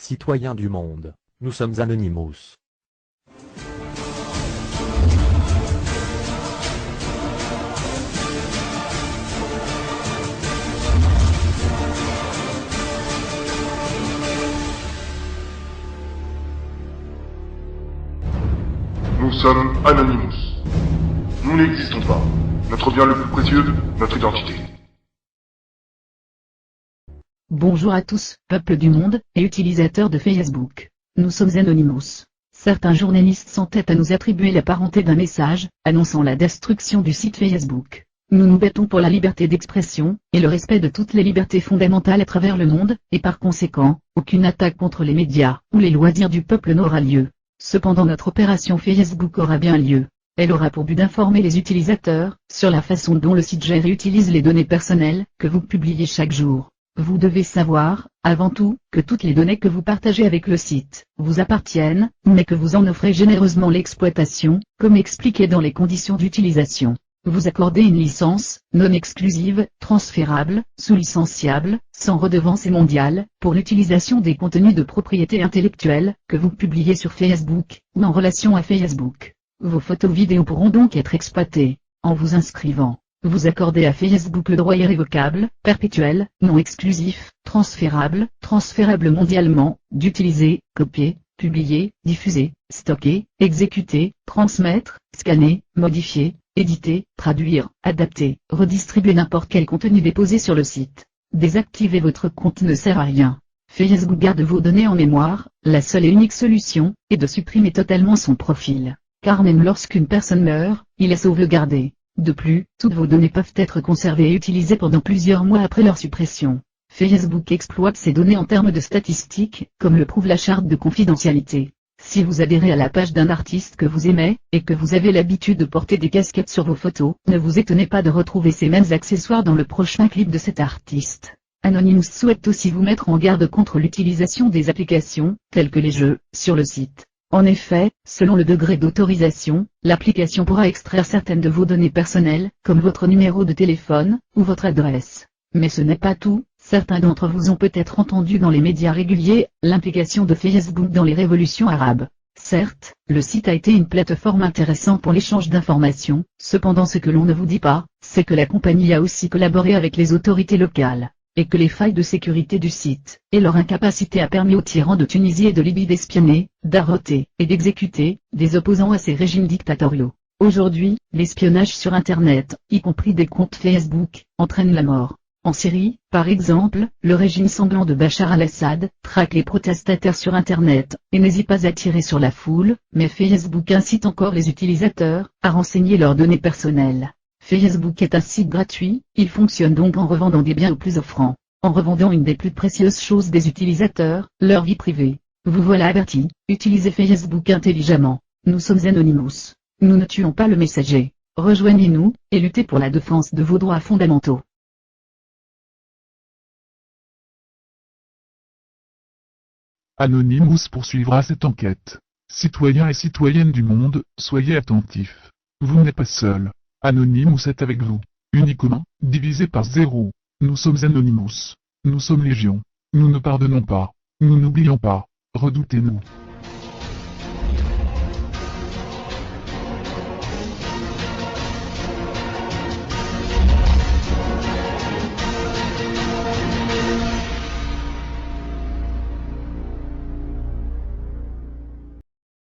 Citoyens du monde, nous sommes Anonymous. Nous sommes Anonymous. Nous n'existons pas. Notre bien le plus précieux, notre identité. Bonjour à tous, peuple du monde, et utilisateurs de Facebook. Nous sommes Anonymous. Certains journalistes s'entêtent à nous attribuer la parenté d'un message, annonçant la destruction du site Facebook. Nous nous battons pour la liberté d'expression, et le respect de toutes les libertés fondamentales à travers le monde, et par conséquent, aucune attaque contre les médias, ou les loisirs du peuple n'aura lieu. Cependant notre opération Facebook aura bien lieu. Elle aura pour but d'informer les utilisateurs, sur la façon dont le site gère et utilise les données personnelles, que vous publiez chaque jour. Vous devez savoir, avant tout, que toutes les données que vous partagez avec le site, vous appartiennent, mais que vous en offrez généreusement l'exploitation, comme expliqué dans les conditions d'utilisation. Vous accordez une licence, non exclusive, transférable, sous-licenciable, sans redevance et mondiale, pour l'utilisation des contenus de propriété intellectuelle, que vous publiez sur Facebook, ou en relation à Facebook. Vos photos vidéos pourront donc être exploitées. En vous inscrivant, vous accordez à Facebook le droit irrévocable, perpétuel, non exclusif, transférable mondialement, d'utiliser, copier, publier, diffuser, stocker, exécuter, transmettre, scanner, modifier, éditer, traduire, adapter, redistribuer n'importe quel contenu déposé sur le site. Désactiver votre compte ne sert à rien. Facebook garde vos données en mémoire, la seule et unique solution est de supprimer totalement son profil. Car même lorsqu'une personne meurt, il est sauvegardé. De plus, toutes vos données peuvent être conservées et utilisées pendant plusieurs mois après leur suppression. Facebook exploite ces données en termes de statistiques, comme le prouve la charte de confidentialité. Si vous adhérez à la page d'un artiste que vous aimez, et que vous avez l'habitude de porter des casquettes sur vos photos, ne vous étonnez pas de retrouver ces mêmes accessoires dans le prochain clip de cet artiste. Anonymous souhaite aussi vous mettre en garde contre l'utilisation des applications, telles que les jeux, sur le site. En effet, selon le degré d'autorisation, l'application pourra extraire certaines de vos données personnelles, comme votre numéro de téléphone, ou votre adresse. Mais ce n'est pas tout, certains d'entre vous ont peut-être entendu dans les médias réguliers, l'implication de Facebook dans les révolutions arabes. Certes, le site a été une plateforme intéressante pour l'échange d'informations, cependant ce que l'on ne vous dit pas, c'est que la compagnie a aussi collaboré avec les autorités locales. Et que les failles de sécurité du site, et leur incapacité a permis aux tyrans de Tunisie et de Libye d'espionner, d'arrêter, et d'exécuter, des opposants à ces régimes dictatoriaux. Aujourd'hui, l'espionnage sur Internet, y compris des comptes Facebook, entraîne la mort. En Syrie, par exemple, le régime sanglant de Bachar al-Assad, traque les protestataires sur Internet, et n'hésite pas à tirer sur la foule, mais Facebook incite encore les utilisateurs, à renseigner leurs données personnelles. Facebook est un site gratuit, il fonctionne donc en revendant des biens aux plus offrants, en revendant une des plus précieuses choses des utilisateurs, leur vie privée. Vous voilà averti, utilisez Facebook intelligemment. Nous sommes Anonymous. Nous ne tuons pas le messager. Rejoignez-nous, et luttez pour la défense de vos droits fondamentaux. Anonymous poursuivra cette enquête. Citoyens et citoyennes du monde, soyez attentifs. Vous n'êtes pas seuls. Anonymous est avec vous. Uniquement, divisé par 0. Nous sommes Anonymous. Nous sommes Légion. Nous ne pardonnons pas. Nous n'oublions pas. Redoutez-nous.